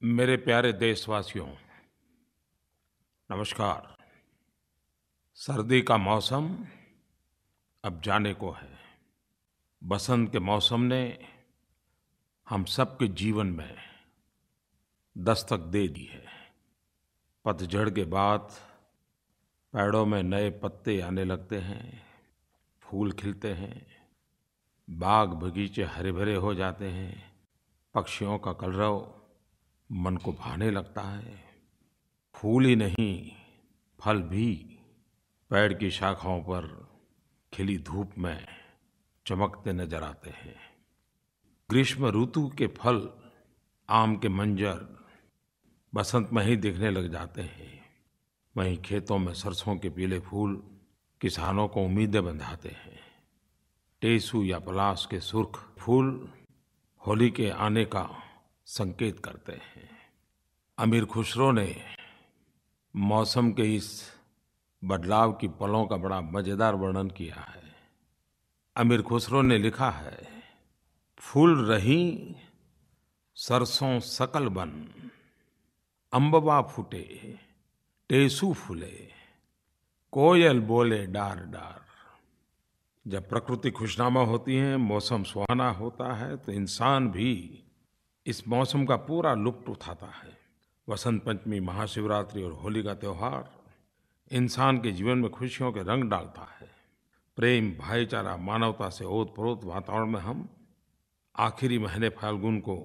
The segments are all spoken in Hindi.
मेरे प्यारे देशवासियों, नमस्कार। सर्दी का मौसम अब जाने को है। बसंत के मौसम ने हम सबके जीवन में दस्तक दे दी है। पतझड़ के बाद पेड़ों में नए पत्ते आने लगते हैं, फूल खिलते हैं, बाग बगीचे हरे भरे हो जाते हैं, पक्षियों का कलरव मन को भाने लगता है। फूल ही नहीं, फल भी पेड़ की शाखाओं पर खिली धूप में चमकते नजर आते हैं। ग्रीष्म ऋतु के फल, आम के मंजर बसंत में ही दिखने लग जाते हैं। वहीं खेतों में सरसों के पीले फूल किसानों को उम्मीदें बंधाते हैं। टेसू या पलाश के सुर्ख फूल होली के आने का संकेत करते हैं। अमीर खुसरो ने मौसम के इस बदलाव की पलों का बड़ा मजेदार वर्णन किया है। अमीर खुसरो ने लिखा है, फूल रही सरसों सकल बन, अम्बवा फूटे टेसू फूले, कोयल बोले डार डार। जब प्रकृति खुशनुमा होती है, मौसम सुहाना होता है, तो इंसान भी इस मौसम का पूरा लुत्फ़ उठाता है। वसंत पंचमी, महाशिवरात्रि और होली का त्योहार इंसान के जीवन में खुशियों के रंग डालता है। प्रेम, भाईचारा, मानवता से ओतप्रोत वातावरण में हम आखिरी महीने फाल्गुन को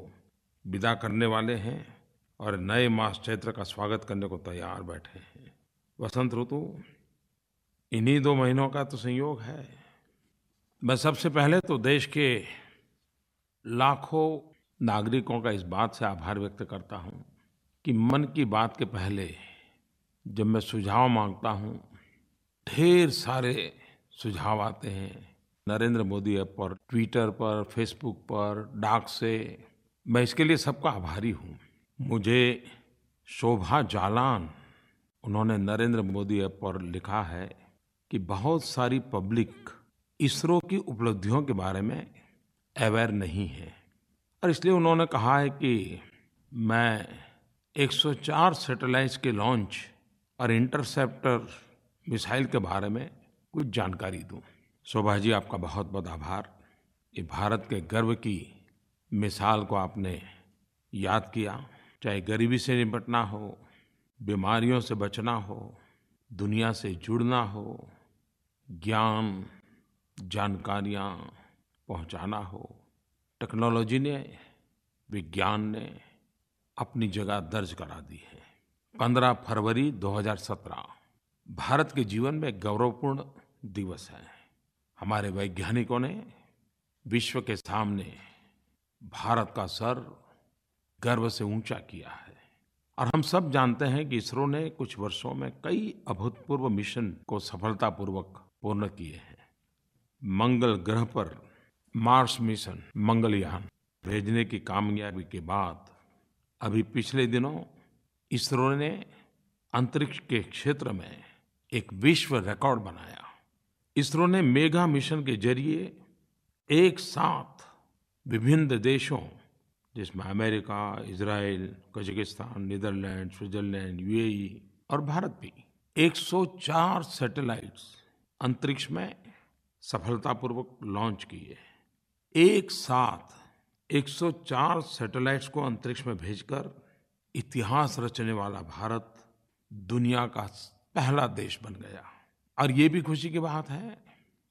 विदा करने वाले हैं और नए मास चैत्र का स्वागत करने को तैयार बैठे हैं। वसंत ऋतु इन्हीं 2 महीनों का तो संयोग है। मैं सबसे पहले तो देश के लाखों नागरिकों का इस बात से आभार व्यक्त करता हूँ कि मन की बात के पहले जब मैं सुझाव मांगता हूँ, ढेर सारे सुझाव आते हैं। नरेंद्र मोदी ऐप पर, ट्विटर पर, फेसबुक पर, डाक से। मैं इसके लिए सबका आभारी हूँ। मुझे शोभा जालान, उन्होंने नरेंद्र मोदी ऐप पर लिखा है कि बहुत सारी पब्लिक इसरो की उपलब्धियों के बारे में अवेयर नहीं है, और इसलिए उन्होंने कहा है कि मैं 104 सैटेलाइट्स के लॉन्च और इंटरसेप्टर मिसाइल के बारे में कुछ जानकारी दूं। शोभा जी, आपका बहुत बहुत आभार। ये भारत के गर्व की मिसाल को आपने याद किया। चाहे गरीबी से निपटना हो, बीमारियों से बचना हो, दुनिया से जुड़ना हो, ज्ञान जानकारियाँ पहुँचाना हो, टेक्नोलॉजी ने, विज्ञान ने अपनी जगह दर्ज करा दी है। 15 फरवरी 2017 भारत के जीवन में गौरवपूर्ण दिवस है। हमारे वैज्ञानिकों ने विश्व के सामने भारत का सर गर्व से ऊंचा किया है। और हम सब जानते हैं कि इसरो ने कुछ वर्षों में कई अभूतपूर्व मिशन को सफलतापूर्वक पूर्ण किए हैं। मंगल ग्रह पर मार्स मिशन, मंगलयान भेजने की कामयाबी के बाद अभी पिछले दिनों इसरो ने अंतरिक्ष के क्षेत्र में एक विश्व रिकॉर्ड बनाया। इसरो ने मेगा मिशन के जरिए एक साथ विभिन्न देशों, जिसमें America, Israel, Kazakhstan, Netherland, Switzerland, UAE और भारत भी, 104 सैटेलाइट्स अंतरिक्ष में सफलतापूर्वक लॉन्च किए। एक साथ 104 सैटेलाइट्स को अंतरिक्ष में भेजकर इतिहास रचने वाला भारत दुनिया का पहला देश बन गया। और ये भी खुशी की बात है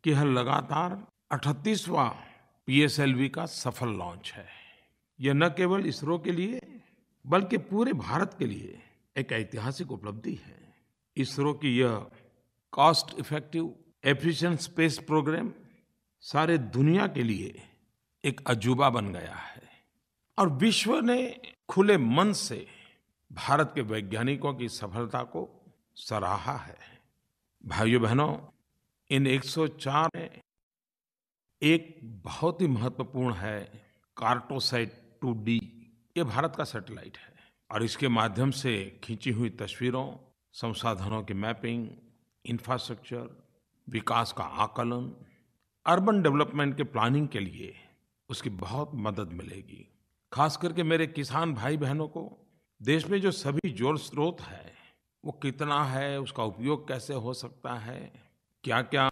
कि यह लगातार 38वां पीएसएलवी का सफल लॉन्च है। यह न केवल इसरो के लिए बल्कि पूरे भारत के लिए एक ऐतिहासिक उपलब्धि है। इसरो की यह cost effective efficient space program सारे दुनिया के लिए एक अजूबा बन गया है, और विश्व ने खुले मन से भारत के वैज्ञानिकों की सफलता को सराहा है। भाइयों बहनों, इन 104 में एक बहुत ही महत्वपूर्ण है कार्टोसैट 2D। ये भारत का सैटेलाइट है और इसके माध्यम से खींची हुई तस्वीरों, संसाधनों की मैपिंग, इंफ्रास्ट्रक्चर, विकास का आकलन, अर्बन डेवलपमेंट के प्लानिंग के लिए उसकी बहुत मदद मिलेगी। खास करके मेरे किसान भाई बहनों को देश में जो सभी जल स्रोत है, वो कितना है, उसका उपयोग कैसे हो सकता है, क्या-क्या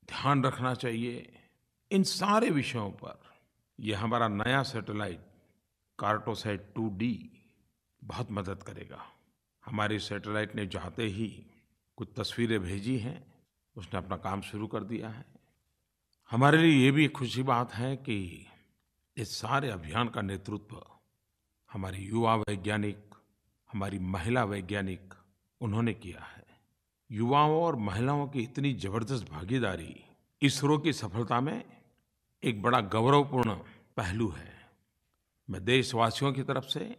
ध्यान रखना चाहिए, इन सारे विषयों पर ये हमारा नया सैटेलाइट कार्टोसैट 2D बहुत मदद करेगा। हमारे सैटेलाइट ने जाते ही कुछ तस्वीरें भेजी हैं, उसने अपना काम शुरू कर दिया है। हमारे लिए ये भी एक खुशी बात है कि इस सारे अभियान का नेतृत्व हमारे युवा वैज्ञानिक, हमारी महिला वैज्ञानिक, उन्होंने किया है। युवाओं और महिलाओं की इतनी ज़बरदस्त भागीदारी इसरो की सफलता में एक बड़ा गौरवपूर्ण पहलू है। मैं देशवासियों की तरफ से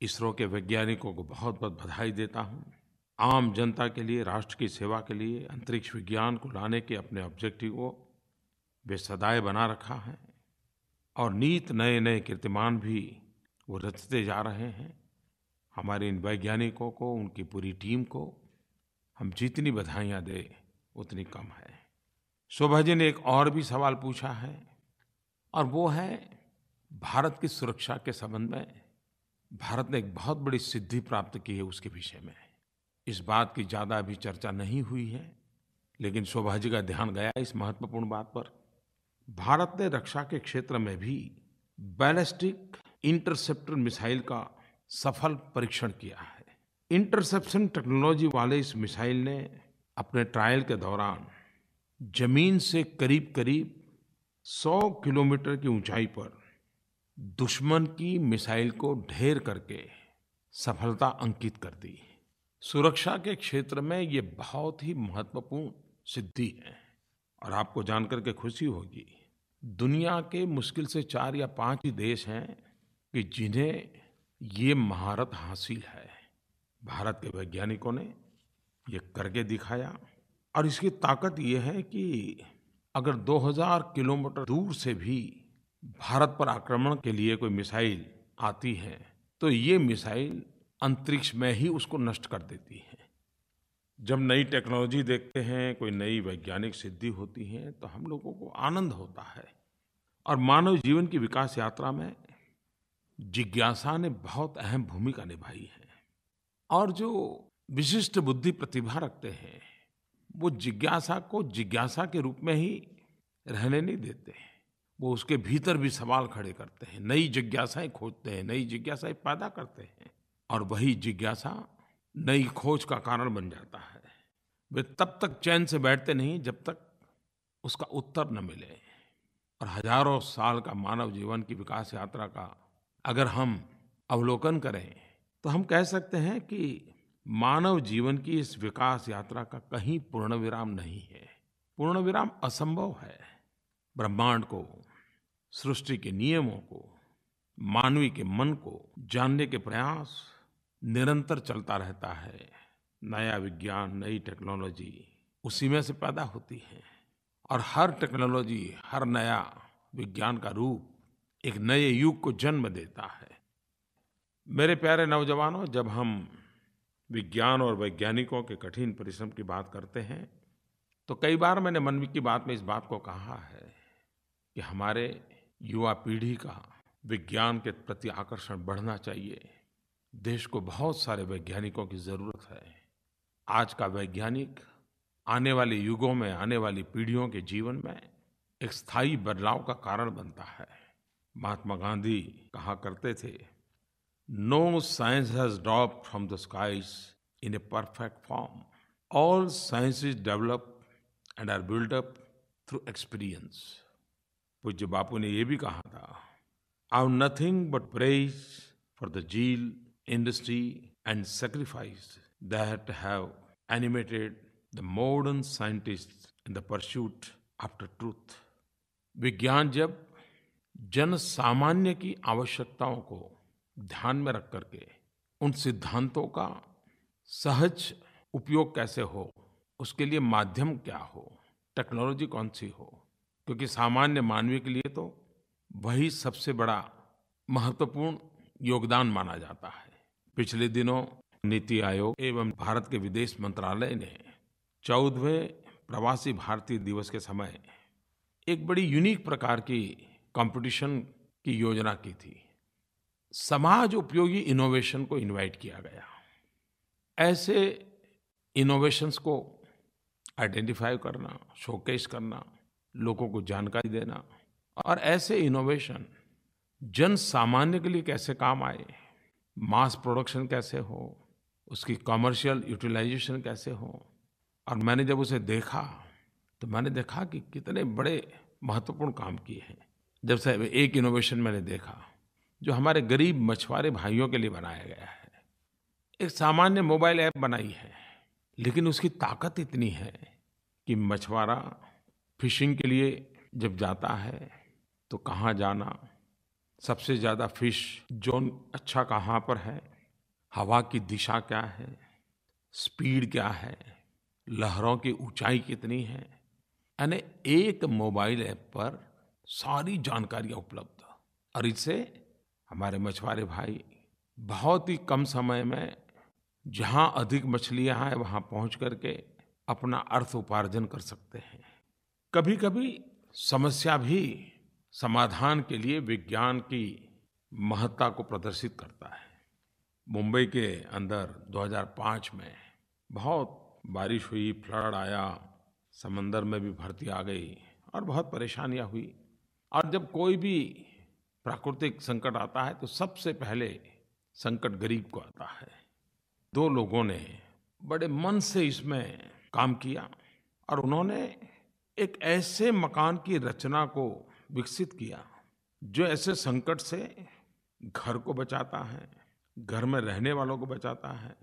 इसरो के वैज्ञानिकों को बहुत-बहुत बधाई देता हूँ। आम जनता के लिए, राष्ट्र की सेवा के लिए अंतरिक्ष विज्ञान को लाने के अपने ऑब्जेक्टिव को वे सदैव बना रखा है और नित नए-नए कीर्तिमान भी वो रचते जा रहे हैं। हमारे इन वैज्ञानिकों को, उनकी पूरी टीम को हम जितनी बधाइयाँ दें, उतनी कम है। शोभा जी ने एक और भी सवाल पूछा है और वो है भारत की सुरक्षा के संबंध में। भारत ने एक बहुत बड़ी सिद्धि प्राप्त की है उसके विषय में। इस बात की ज़्यादा अभी चर्चा नहीं हुई है, लेकिन शोभा जी का ध्यान गया इस महत्वपूर्ण बात पर। भारत ने रक्षा के क्षेत्र में भी बैलिस्टिक इंटरसेप्टर मिसाइल का सफल परीक्षण किया है। इंटरसेप्शन टेक्नोलॉजी वाले इस मिसाइल ने अपने ट्रायल के दौरान जमीन से करीब-करीब 100 किलोमीटर की ऊंचाई पर दुश्मन की मिसाइल को ढेर करके सफलता अंकित कर दी। सुरक्षा के क्षेत्र में ये बहुत ही महत्वपूर्ण सिद्धि है और आपको जानकर के खुशी होगी, दुनिया के मुश्किल से 4 या 5 ही देश हैं कि जिन्हें ये महारत हासिल है। भारत के वैज्ञानिकों ने ये करके दिखाया और इसकी ताकत ये है कि अगर 2000 किलोमीटर दूर से भी भारत पर आक्रमण के लिए कोई मिसाइल आती है, तो ये मिसाइल अंतरिक्ष में ही उसको नष्ट कर देती है। जब नई टेक्नोलॉजी देखते हैं, कोई नई वैज्ञानिक सिद्धि होती है, तो हम लोगों को आनंद होता है। और मानव जीवन की विकास यात्रा में जिज्ञासा ने बहुत अहम भूमिका निभाई है। और जो विशिष्ट बुद्धि प्रतिभा रखते हैं, वो जिज्ञासा को जिज्ञासा के रूप में ही रहने नहीं देते हैं। वो उसके भीतर भी सवाल खड़े करते हैं, नई जिज्ञासाएं खोजते हैं, नई जिज्ञासाएं पैदा करते हैं और वही जिज्ञासा नई खोज का कारण बन जाता है। वे तब तक चैन से बैठते नहीं जब तक उसका उत्तर न मिले। और हजारों साल का मानव जीवन की विकास यात्रा का अगर हम अवलोकन करें, तो हम कह सकते हैं कि मानव जीवन की इस विकास यात्रा का कहीं पूर्ण विराम नहीं है। पूर्ण विराम असंभव है। ब्रह्मांड को, सृष्टि के नियमों को, मानवी के मन को जानने के प्रयास निरंतर चलता रहता है। नया विज्ञान, नई टेक्नोलॉजी उसी में से पैदा होती है और हर टेक्नोलॉजी, हर नया विज्ञान का रूप एक नए युग को जन्म देता है। मेरे प्यारे नौजवानों, जब हम विज्ञान और वैज्ञानिकों के कठिन परिश्रम की बात करते हैं, तो कई बार मैंने मन की बात में इस बात को कहा है कि हमारे युवा पीढ़ी का विज्ञान के प्रति आकर्षण बढ़ना चाहिए। देश को बहुत सारे वैज्ञानिकों की ज़रूरत है। आज का वैज्ञानिक आने वाले युगों में, आने वाली पीढ़ियों के जीवन में एक स्थायी बदलाव का कारण बनता है। महात्मा गांधी कहा करते थे, no science has dropped from the skies in a perfect form, all sciences develop and are built up through experience. पूज्य बापू ने ये भी कहा था, I have nothing but praise for the zeal, industry and sacrifice that have animated the modern scientists in the pursuit after truth। विज्ञान जब जन सामान्य की आवश्यकताओं को ध्यान में रख करके उन सिद्धांतों का सहज उपयोग कैसे हो, उसके लिए माध्यम क्या हो, टेक्नोलॉजी कौन सी हो, क्योंकि सामान्य मानवीय के लिए तो वही सबसे बड़ा महत्वपूर्ण योगदान माना जाता है। पिछले दिनों नीति आयोग एवं भारत के विदेश मंत्रालय ने 14वें प्रवासी भारतीय दिवस के समय एक बड़ी यूनिक प्रकार की कंपटीशन की योजना की थी। समाज उपयोगी इनोवेशन को इनवाइट किया गया। ऐसे इनोवेशंस को आइडेंटिफाई करना, शोकेस करना, लोगों को जानकारी देना और ऐसे इनोवेशन जन सामान्य के लिए कैसे काम आए, मास प्रोडक्शन कैसे हो, उसकी कमर्शियल यूटिलाइजेशन कैसे हो। और मैंने जब उसे देखा तो मैंने देखा कि कितने बड़े महत्वपूर्ण काम किए हैं। जब से एक इनोवेशन मैंने देखा जो हमारे गरीब मछुआरे भाइयों के लिए बनाया गया है। एक सामान्य मोबाइल ऐप बनाई है, लेकिन उसकी ताकत इतनी है कि मछुआरा फिशिंग के लिए जब जाता है तो कहाँ जाना, सबसे ज़्यादा फिश जोन अच्छा कहाँ पर है, हवा की दिशा क्या है, स्पीड क्या है, लहरों की ऊंचाई कितनी है, यानी एक मोबाइल ऐप पर सारी जानकारियाँ उपलब्ध। और इससे हमारे मछुआरे भाई बहुत ही कम समय में जहाँ अधिक मछलियाँ हैं वहाँ पहुँच करके अपना अर्थ उपार्जन कर सकते हैं। कभी-कभी समस्या भी समाधान के लिए विज्ञान की महत्ता को प्रदर्शित करता है। मुंबई के अंदर 2005 में बहुत बारिश हुई, फ्लड आया, समंदर में भी भरती आ गई और बहुत परेशानियाँ हुई। और जब कोई भी प्राकृतिक संकट आता है तो सबसे पहले संकट गरीब को आता है। दो लोगों ने बड़े मन से इसमें काम किया और उन्होंने एक ऐसे मकान की रचना को विकसित किया जो ऐसे संकट से घर को बचाता है, घर में रहने वालों को बचाता है,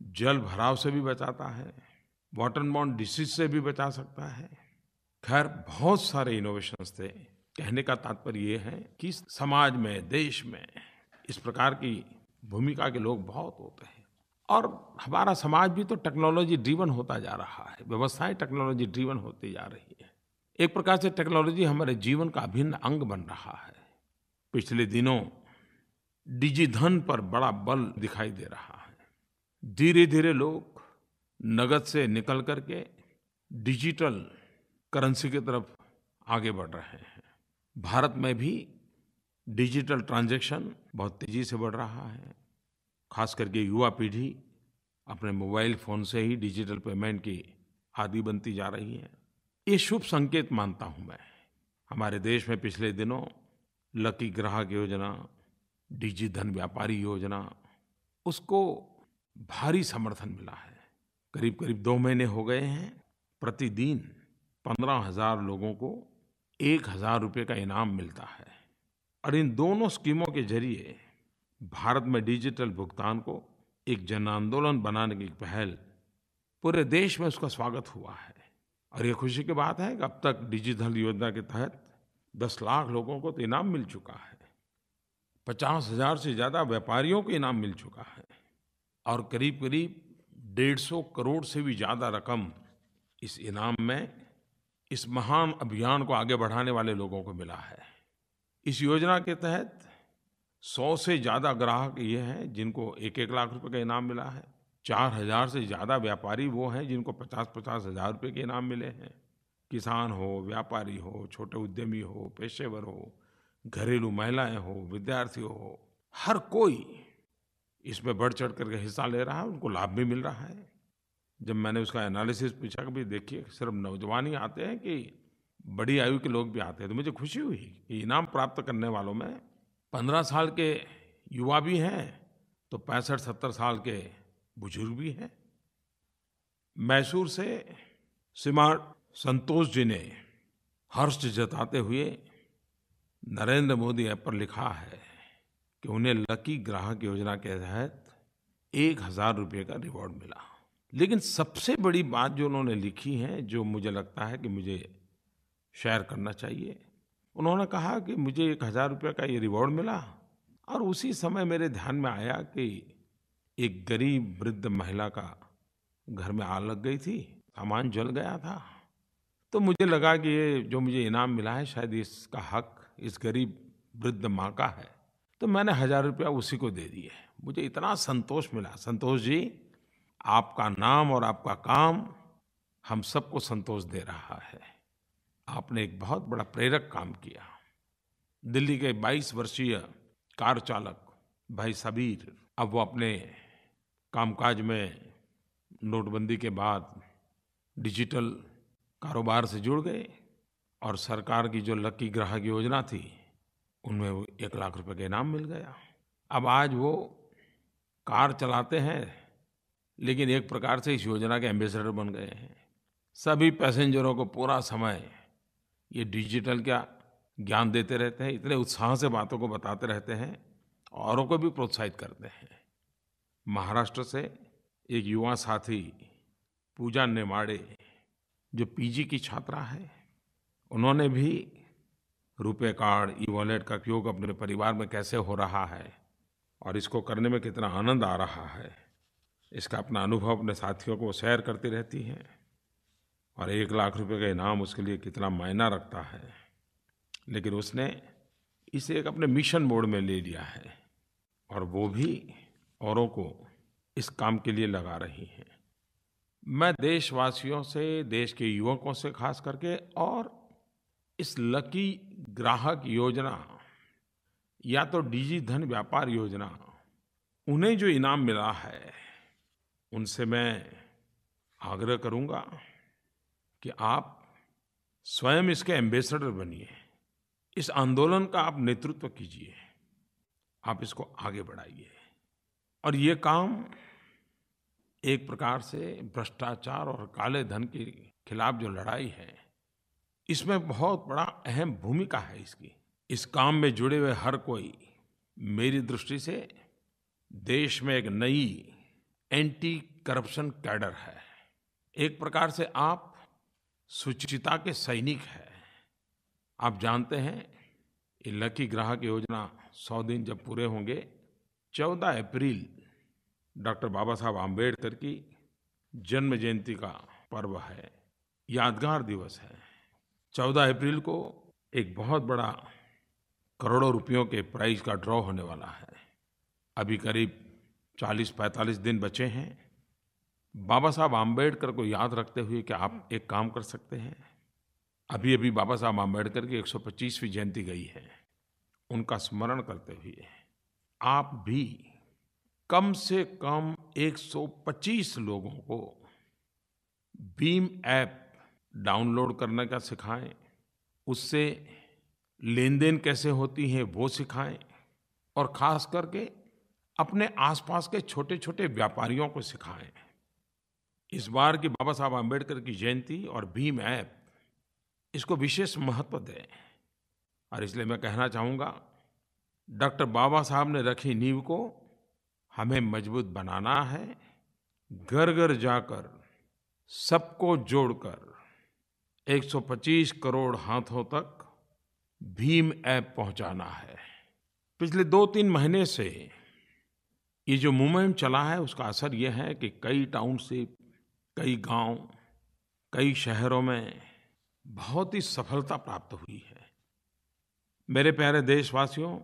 जल भराव से भी बचाता है, वाटर बॉर्न डिसीज से भी बचा सकता है। खैर बहुत सारे इनोवेशंस थे। कहने का तात्पर्य ये है कि समाज में, देश में इस प्रकार की भूमिका के लोग बहुत होते हैं। और हमारा समाज भी तो टेक्नोलॉजी ड्रिवन होता जा रहा है, व्यवस्थाएं टेक्नोलॉजी ड्रिवन होती जा रही है। एक प्रकार से टेक्नोलॉजी हमारे जीवन का अभिन्न अंग बन रहा है। पिछले दिनों डिजिधन पर बड़ा बल दिखाई दे रहा है। धीरे-धीरे लोग नगद से निकल करके डिजिटल करेंसी की तरफ आगे बढ़ रहे हैं। भारत में भी डिजिटल ट्रांजैक्शन बहुत तेज़ी से बढ़ रहा है। खास करके युवा पीढ़ी अपने मोबाइल फ़ोन से ही डिजिटल पेमेंट की आदी बनती जा रही है। ये शुभ संकेत मानता हूँ मैं। हमारे देश में पिछले दिनों लकी ग्राहक योजना, डिजिधन व्यापारी योजना, उसको भारी समर्थन मिला है। करीब-करीब 2 महीने हो गए हैं। प्रतिदिन 15,000 लोगों को 1,000 रुपये का इनाम मिलता है। और इन दोनों स्कीमों के ज़रिए भारत में डिजिटल भुगतान को एक जन आंदोलन बनाने की पहल पूरे देश में उसका स्वागत हुआ है। और ये खुशी की बात है कि अब तक डिजिटल योजना के तहत 10 लाख लोगों को तो इनाम मिल चुका है। 50,000 से ज़्यादा व्यापारियों को इनाम मिल चुका है। और करीब-करीब 150 करोड़ से भी ज़्यादा रकम इस इनाम में इस महान अभियान को आगे बढ़ाने वाले लोगों को मिला है। इस योजना के तहत 100 से ज़्यादा ग्राहक ये हैं जिनको 1-1 लाख रुपए का इनाम मिला है। 4,000 से ज़्यादा व्यापारी वो हैं जिनको 50-50 हज़ार रुपये के इनाम मिले हैं। किसान हो, व्यापारी हो, छोटे उद्यमी हो, पेशेवर हो, घरेलू महिलाएं हो, विद्यार्थी हो, हर कोई इसमें बढ़-चढ़ कर के हिस्सा ले रहा है, उनको लाभ भी मिल रहा है। जब मैंने उसका एनालिसिस पूछा कि भाई देखिए सिर्फ नौजवान ही आते हैं कि बड़ी आयु के लोग भी आते हैं, तो मुझे खुशी हुई कि इनाम प्राप्त करने वालों में 15 साल के युवा भी हैं तो 65-70 साल के बुजुर्ग भी हैं। मैसूर से श्रीमान संतोष जी ने हर्ष जताते हुए नरेंद्र मोदी ऐप पर लिखा है कि उन्हें लकी ग्राहक योजना के तहत 1,000 रुपये का रिवॉर्ड मिला। लेकिन सबसे बड़ी बात जो उन्होंने लिखी है, जो मुझे लगता है कि मुझे शेयर करना चाहिए, उन्होंने कहा कि मुझे 1,000 रुपये का ये रिवॉर्ड मिला और उसी समय मेरे ध्यान में आया कि एक गरीब वृद्ध महिला का घर में आग लग गई थी, सामान जल गया था। तो मुझे लगा कि ये जो मुझे इनाम मिला है शायद इसका हक इस गरीब वृद्ध माँ का है, तो मैंने 1,000 रुपया उसी को दे दिए। मुझे इतना संतोष मिला। संतोष जी, आपका नाम और आपका काम हम सबको संतोष दे रहा है। आपने एक बहुत बड़ा प्रेरक काम किया। दिल्ली के 22 वर्षीय कार चालक भाई सबीर, अब वो अपने कामकाज में नोटबंदी के बाद डिजिटल कारोबार से जुड़ गए और सरकार की जो लकी ग्राहक योजना थी, उनमें वो 1 लाख रुपए का इनाम मिल गया। अब आज वो कार चलाते हैं, लेकिन एक प्रकार से इस योजना के एम्बेसडर बन गए हैं। सभी पैसेंजरों को पूरा समय ये डिजिटल का ज्ञान देते रहते हैं, इतने उत्साह से बातों को बताते रहते हैं, औरों को भी प्रोत्साहित करते हैं। महाराष्ट्र से एक युवा साथी पूजा नेमाड़े, जो पीजी की छात्रा है, उन्होंने भी रुपे कार्ड, ई-वॉलेट का उपयोग अपने परिवार में कैसे हो रहा है और इसको करने में कितना आनंद आ रहा है, इसका अपना अनुभव अपने साथियों को शेयर करती रहती हैं। और 1 लाख रुपए का इनाम उसके लिए कितना मायना रखता है, लेकिन उसने इसे एक अपने मिशन मोड में ले लिया है और वो भी औरों को इस काम के लिए लगा रही हैं। मैं देशवासियों से, देश के युवकों से खास करके, और इस लकी ग्राहक योजना या तो डिजी धन व्यापार योजना, उन्हें जो इनाम मिला है, उनसे मैं आग्रह करूँगा कि आप स्वयं इसके एम्बेसडर बनिए, इस आंदोलन का आप नेतृत्व कीजिए, आप इसको आगे बढ़ाइए। और ये काम एक प्रकार से भ्रष्टाचार और काले धन के खिलाफ जो लड़ाई है, इसमें बहुत बड़ा अहम भूमिका है इसकी। इस काम में जुड़े हुए हर कोई, मेरी दृष्टि से देश में एक नई एंटी करप्शन कैडर है। एक प्रकार से आप शुचिता के सैनिक हैं। आप जानते हैं, ये लकी ग्राहक योजना 100 दिन जब पूरे होंगे, 14 अप्रैल डॉक्टर बाबा साहब आम्बेडकर की जन्म जयंती का पर्व है, यादगार दिवस है। 14 अप्रैल को एक बहुत बड़ा करोड़ों रुपयों के प्राइज का ड्रॉ होने वाला है। अभी करीब 40-45 दिन बचे हैं। बाबा साहब आम्बेडकर को याद रखते हुए कि आप एक काम कर सकते हैं, अभी अभी बाबा साहब आम्बेडकर की 125वीं जयंती गई है, उनका स्मरण करते हुए आप भी कम से कम 125 लोगों को भीम ऐप डाउनलोड करने का सिखाएं, उससे लेन-देन कैसे होती है वो सिखाएं, और ख़ास करके अपने आसपास के छोटे-छोटे व्यापारियों को सिखाएं। इस बार की बाबा साहब आम्बेडकर की जयंती और भीम ऐप, इसको विशेष महत्व दें। और इसलिए मैं कहना चाहूँगा, डॉक्टर बाबा साहब ने रखी नींव को हमें मजबूत बनाना है। घर-घर जाकर, सबको जोड़कर 125 करोड़ हाथों तक भीम ऐप पहुँचाना है। पिछले 2-3 महीने से ये जो मूवमेंट चला है, उसका असर ये है कि कई टाउनशिप, कई गांव, कई शहरों में बहुत ही सफलता प्राप्त हुई है। मेरे प्यारे देशवासियों,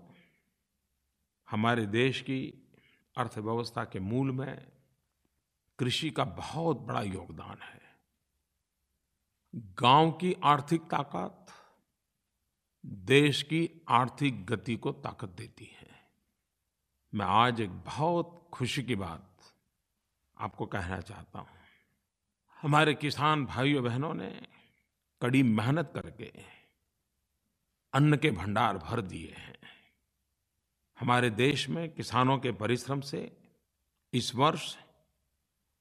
हमारे देश की अर्थव्यवस्था के मूल में कृषि का बहुत बड़ा योगदान है। गांव की आर्थिक ताकत देश की आर्थिक गति को ताकत देती है। मैं आज एक बहुत खुशी की बात आपको कहना चाहता हूँ। हमारे किसान भाइयों बहनों ने कड़ी मेहनत करके अन्न के भंडार भर दिए हैं। हमारे देश में किसानों के परिश्रम से इस वर्ष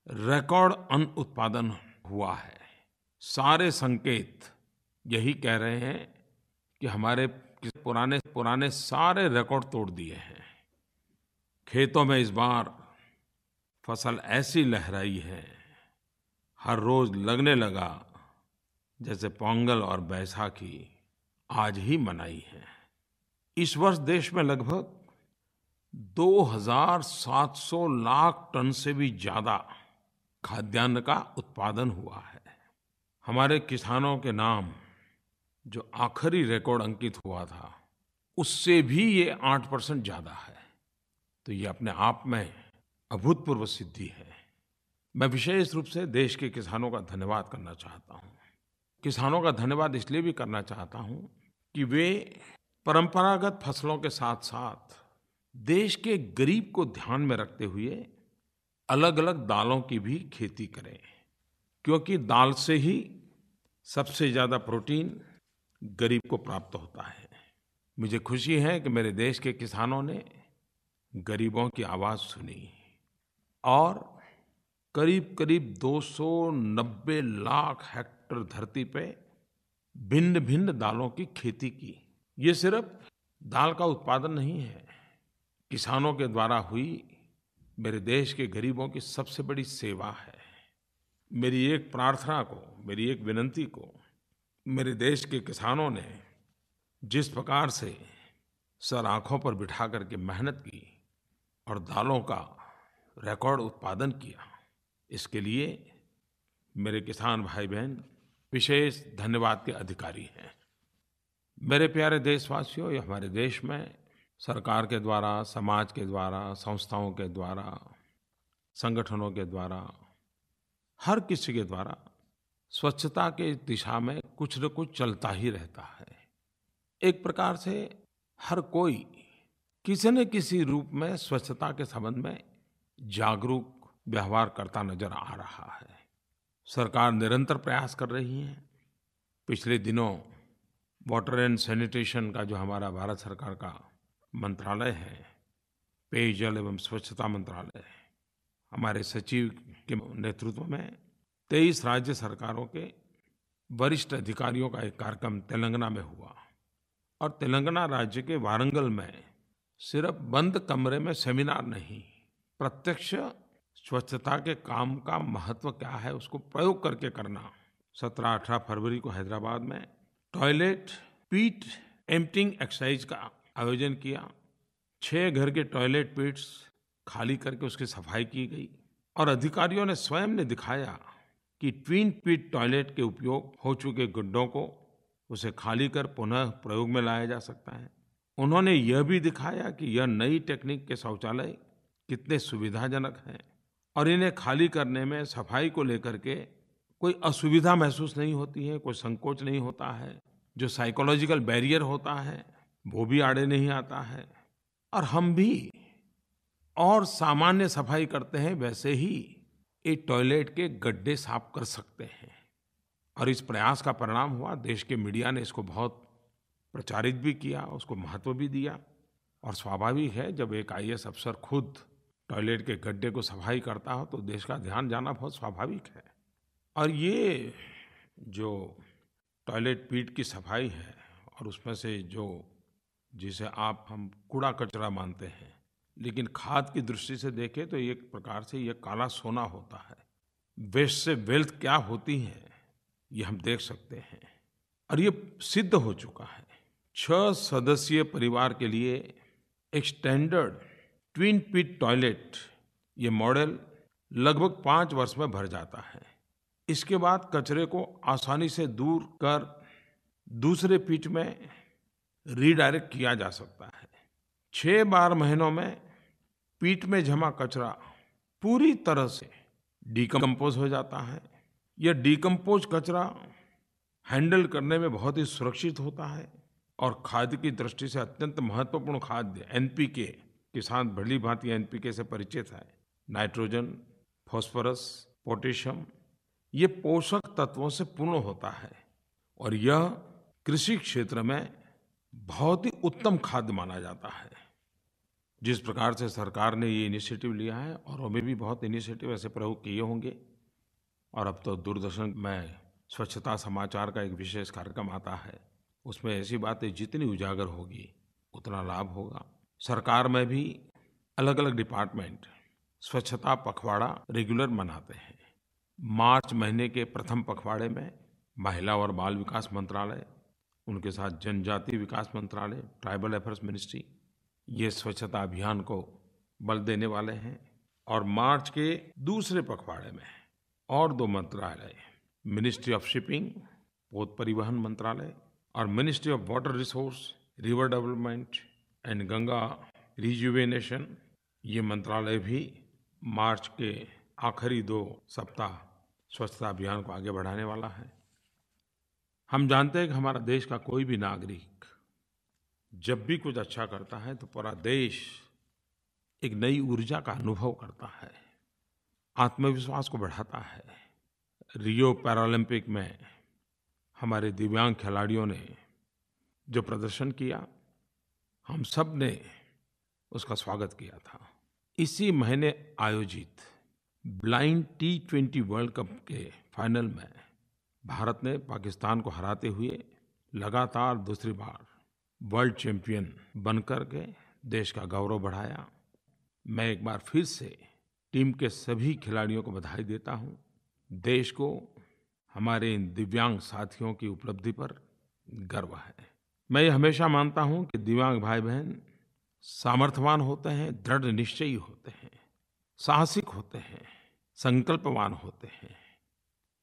रिकॉर्ड अन्न उत्पादन हुआ है। सारे संकेत यही कह रहे हैं कि हमारे पुराने सारे रिकॉर्ड तोड़ दिए हैं। खेतों में इस बार फसल ऐसी लहराई है, हर रोज लगने लगा जैसे पोंगल और बैसाखी आज ही मनाई है। इस वर्ष देश में लगभग 2,700 लाख टन से भी ज्यादा खाद्यान्न का उत्पादन हुआ है। हमारे किसानों के नाम जो आखिरी रिकॉर्ड अंकित हुआ था, उससे भी ये 8% ज्यादा है। तो ये अपने आप में अभूतपूर्व सिद्धि है। मैं विशेष रूप से देश के किसानों का धन्यवाद करना चाहता हूँ। किसानों का धन्यवाद इसलिए भी करना चाहता हूँ कि वे परंपरागत फसलों के साथ-साथ देश के गरीब को ध्यान में रखते हुए अलगअलग दालों की भी खेती करें, क्योंकि दाल से ही सबसे ज़्यादा प्रोटीन गरीब को प्राप्त होता है। मुझे खुशी है कि मेरे देश के किसानों ने गरीबों की आवाज़ सुनी और करीब-करीब 290 लाख हेक्टेयर धरती पे भिन्न-भिन्न दालों की खेती की। ये सिर्फ दाल का उत्पादन नहीं है, किसानों के द्वारा हुई मेरे देश के गरीबों की सबसे बड़ी सेवा है। मेरी एक प्रार्थना को, मेरी एक विनती को मेरे देश के किसानों ने जिस प्रकार से सर आँखों पर बिठा करके मेहनत की और दालों का रिकॉर्ड उत्पादन किया, इसके लिए मेरे किसान भाई-बहन विशेष धन्यवाद के अधिकारी हैं। मेरे प्यारे देशवासियों, ये हमारे देश में सरकार के द्वारा, समाज के द्वारा, संस्थाओं के द्वारा, संगठनों के द्वारा, हर किसी के द्वारा स्वच्छता के दिशा में कुछ न कुछ चलता ही रहता है। एक प्रकार से हर कोई किसी न किसी रूप में स्वच्छता के संबंध में जागरूक व्यवहार करता नजर आ रहा है। सरकार निरंतर प्रयास कर रही है। पिछले दिनों वाटर एंड सैनिटेशन का जो हमारा भारत सरकार का मंत्रालय है, पेयजल एवं स्वच्छता मंत्रालय, हमारे सचिव के नेतृत्व में 23 राज्य सरकारों के वरिष्ठ अधिकारियों का एक कार्यक्रम तेलंगाना में हुआ और तेलंगाना राज्य के वारंगल में सिर्फ बंद कमरे में सेमिनार नहीं, प्रत्यक्ष स्वच्छता के काम का महत्व क्या है उसको प्रयोग करके करना। 17-18 फरवरी को हैदराबाद में टॉयलेट पीट एम्प्टिंग एक्सरसाइज का आयोजन किया। 6 घर के टॉयलेट पिट्स खाली करके उसकी सफाई की गई और अधिकारियों ने स्वयं ने दिखाया कि ट्विन पिट टॉयलेट के उपयोग हो चुके गड्ढों को उसे खाली कर पुनः प्रयोग में लाया जा सकता है। उन्होंने यह भी दिखाया कि यह नई टेक्निक के शौचालय कितने सुविधाजनक हैं और इन्हें खाली करने में सफाई को लेकर के कोई असुविधा महसूस नहीं होती है, कोई संकोच नहीं होता है। जो साइकोलॉजिकल बैरियर होता है वो भी आड़े नहीं आता है और हम भी और सामान्य सफाई करते हैं वैसे ही एक टॉयलेट के गड्ढे साफ कर सकते हैं। और इस प्रयास का परिणाम हुआ, देश के मीडिया ने इसको बहुत प्रचारित भी किया, उसको महत्व भी दिया और स्वाभाविक है जब एक आईएएस अफसर खुद टॉयलेट के गड्ढे को सफाई करता हो तो देश का ध्यान जाना बहुत स्वाभाविक है। और ये जो टॉयलेट पीट की सफाई है और उसमें से जो जिसे हम कूड़ा कचरा मानते हैं, लेकिन खाद की दृष्टि से देखें तो एक प्रकार से ये काला सोना होता है। वेस्ट से वेल्थ क्या होती है ये हम देख सकते हैं और ये सिद्ध हो चुका है। 6 सदस्यीय परिवार के लिए एक स्टैंडर्ड ट्विन पिट टॉयलेट, ये मॉडल लगभग 5 वर्ष में भर जाता है। इसके बाद कचरे को आसानी से दूर कर दूसरे पिट में रीडायरेक्ट किया जा सकता है। 6-12 महीनों में पिट में जमा कचरा पूरी तरह से डिकम्पोज हो जाता है। यह डिकम्पोज कचरा हैंडल करने में बहुत ही सुरक्षित होता है और खाद्य की दृष्टि से अत्यंत महत्वपूर्ण खाद्य एनपीके, किसान भली भांति एनपीके से परिचित है, नाइट्रोजन, फास्फोरस, पोटेशियम, ये पोषक तत्वों से पूर्ण होता है और यह कृषि क्षेत्र में बहुत ही उत्तम खाद्य माना जाता है। जिस प्रकार से सरकार ने ये इनिशिएटिव लिया है और हमें भी बहुत इनिशिएटिव ऐसे प्रयोग किए होंगे और अब तो दूरदर्शन में स्वच्छता समाचार का एक विशेष कार्यक्रम आता है, उसमें ऐसी बातें जितनी उजागर होगी उतना लाभ होगा। सरकार में भी अलग अलग डिपार्टमेंट स्वच्छता पखवाड़ा रेगुलर मनाते हैं। मार्च महीने के प्रथम पखवाड़े में महिला और बाल विकास मंत्रालय, उनके साथ जनजाति विकास मंत्रालय, ट्राइबल अफेयर्स मिनिस्ट्री, ये स्वच्छता अभियान को बल देने वाले हैं। और मार्च के दूसरे पखवाड़े में और 2 मंत्रालय, मिनिस्ट्री ऑफ शिपिंग, पोत परिवहन मंत्रालय और ministry of water resource, river development and Ganga rejuvenation, ये मंत्रालय भी मार्च के आखिरी 2 सप्ताह स्वच्छता अभियान को आगे बढ़ाने वाला है। हम जानते हैं कि हमारा देश का कोई भी नागरिक जब भी कुछ अच्छा करता है तो पूरा देश एक नई ऊर्जा का अनुभव करता है, आत्मविश्वास को बढ़ाता है। रियो पैरालंपिक में हमारे दिव्यांग खिलाड़ियों ने जो प्रदर्शन किया, हम सब ने उसका स्वागत किया था। इसी महीने आयोजित ब्लाइंड T20 वर्ल्ड कप के फाइनल में भारत ने पाकिस्तान को हराते हुए लगातार दूसरी बार वर्ल्ड चैम्पियन बनकर के देश का गौरव बढ़ाया। मैं एक बार फिर से टीम के सभी खिलाड़ियों को बधाई देता हूँ। देश को हमारे इन दिव्यांग साथियों की उपलब्धि पर गर्व है। मैं ये हमेशा मानता हूँ कि दिव्यांग भाई-बहन सामर्थ्यवान होते हैं, दृढ़ निश्चयी होते हैं, साहसिक होते हैं, संकल्पवान होते हैं।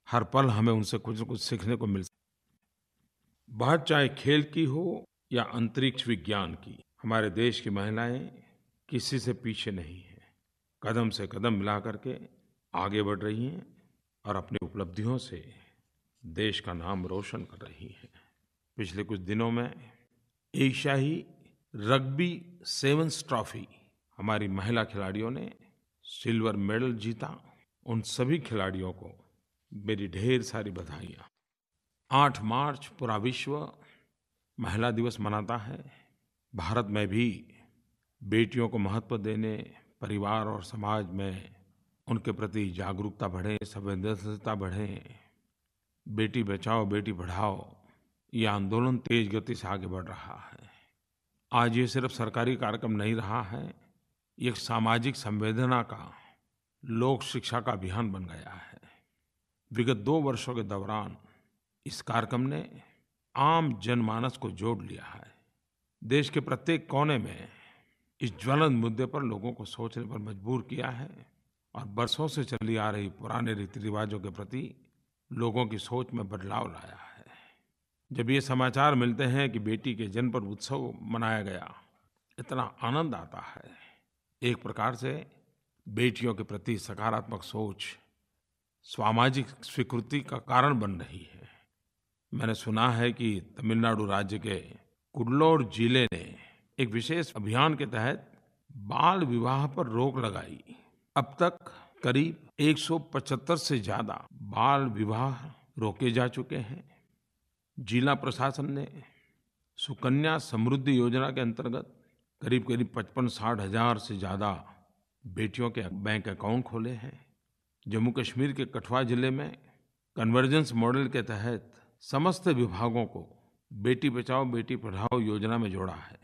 हर पल हमें उनसे कुछ न कुछ सीखने को मिल, बात चाहे खेल की हो या अंतरिक्ष विज्ञान की, हमारे देश की महिलाएं किसी से पीछे नहीं हैं। कदम से कदम मिला करके आगे बढ़ रही हैं और अपनी उपलब्धियों से देश का नाम रोशन कर रही हैं। पिछले कुछ दिनों में एशियाई रग्बी सेवेंस ट्रॉफी हमारी महिला खिलाड़ियों ने सिल्वर मेडल जीता। उन सभी खिलाड़ियों को मेरी ढेर सारी बधाइयाँ। 8 मार्च पूरा विश्व महिला दिवस मनाता है। भारत में भी बेटियों को महत्व देने, परिवार और समाज में उनके प्रति जागरूकता बढ़े, संवेदनशीलता बढ़े, बेटी बचाओ बेटी पढ़ाओ, ये आंदोलन तेज गति से आगे बढ़ रहा है। आज ये सिर्फ सरकारी कार्यक्रम नहीं रहा है, ये एक सामाजिक संवेदना का, लोक शिक्षा का अभियान बन गया है। विगत 2 वर्षों के दौरान इस कार्यक्रम ने आम जनमानस को जोड़ लिया है। देश के प्रत्येक कोने में इस ज्वलंत मुद्दे पर लोगों को सोचने पर मजबूर किया है और बरसों से चली आ रही पुराने रीति रिवाजों के प्रति लोगों की सोच में बदलाव लाया है। जब ये समाचार मिलते हैं कि बेटी के जन्म पर उत्सव मनाया गया, इतना आनंद आता है। एक प्रकार से बेटियों के प्रति सकारात्मक सोच सामाजिक स्वीकृति का कारण बन रही है। मैंने सुना है कि तमिलनाडु राज्य के कुड्डलोर जिले ने एक विशेष अभियान के तहत बाल विवाह पर रोक लगाई। अब तक करीब 175 से ज़्यादा बाल विवाह रोके जा चुके हैं। जिला प्रशासन ने सुकन्या समृद्धि योजना के अंतर्गत करीब 55-60 हज़ार से ज़्यादा बेटियों के बैंक अकाउंट खोले हैं। जम्मू कश्मीर के कठुआ जिले में कन्वर्जेंस मॉडल के तहत समस्त विभागों को बेटी बचाओ बेटी पढ़ाओ योजना में जोड़ा है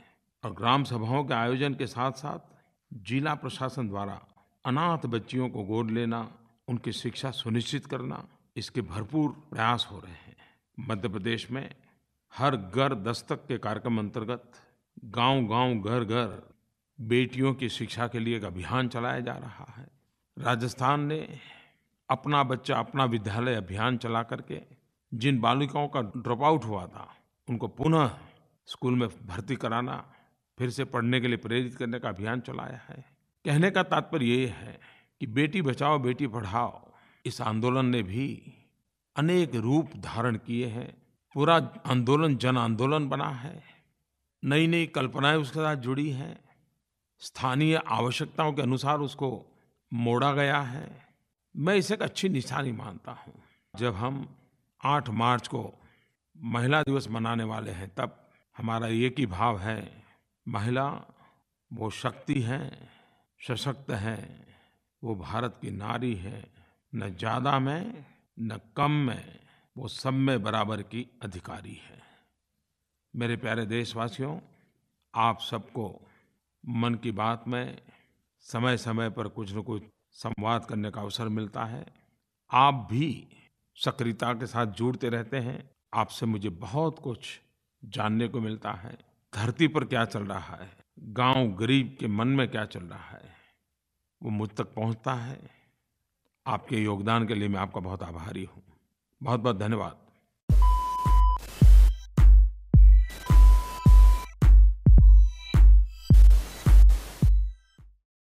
और ग्राम सभाओं के आयोजन के साथ-साथ जिला प्रशासन द्वारा अनाथ बच्चियों को गोद लेना, उनकी शिक्षा सुनिश्चित करना, इसके भरपूर प्रयास हो रहे हैं। मध्य प्रदेश में हर घर दस्तक के कार्यक्रम अंतर्गत गांव-गांव, घर-घर बेटियों की शिक्षा के लिए एक अभियान चलाया जा रहा है। राजस्थान ने अपना बच्चा अपना विद्यालय अभियान चला करके जिन बालिकाओं का ड्रॉप आउट हुआ था, उनको पुनः स्कूल में भर्ती कराना, फिर से पढ़ने के लिए प्रेरित करने का अभियान चलाया है। कहने का तात्पर्य ये है कि बेटी बचाओ बेटी पढ़ाओ इस आंदोलन ने भी अनेक रूप धारण किए हैं। पूरा आंदोलन जन आंदोलन बना है। नई-नई कल्पनाएं उसके साथ जुड़ी हैं। स्थानीय आवश्यकताओं के अनुसार उसको मोड़ा गया है। मैं इसे एक अच्छी निशानी मानता हूँ। जब हम 8 मार्च को महिला दिवस मनाने वाले हैं, तब हमारा एक ही भाव है, महिला वो शक्ति है, सशक्त है, वो भारत की नारी है। न ज़्यादा में न कम में, वो सब में बराबर की अधिकारी है। मेरे प्यारे देशवासियों, आप सबको मन की बात में समय-समय पर कुछ न कुछ संवाद करने का अवसर मिलता है। आप भी सक्रियता के साथ जुड़ते रहते हैं। आपसे मुझे बहुत कुछ जानने को मिलता है। धरती पर क्या चल रहा है, गाँव गरीब के मन में क्या चल रहा है, वो मुझ तक पहुँचता है। आपके योगदान के लिए मैं आपका बहुत आभारी हूँ। बहुत-बहुत धन्यवाद।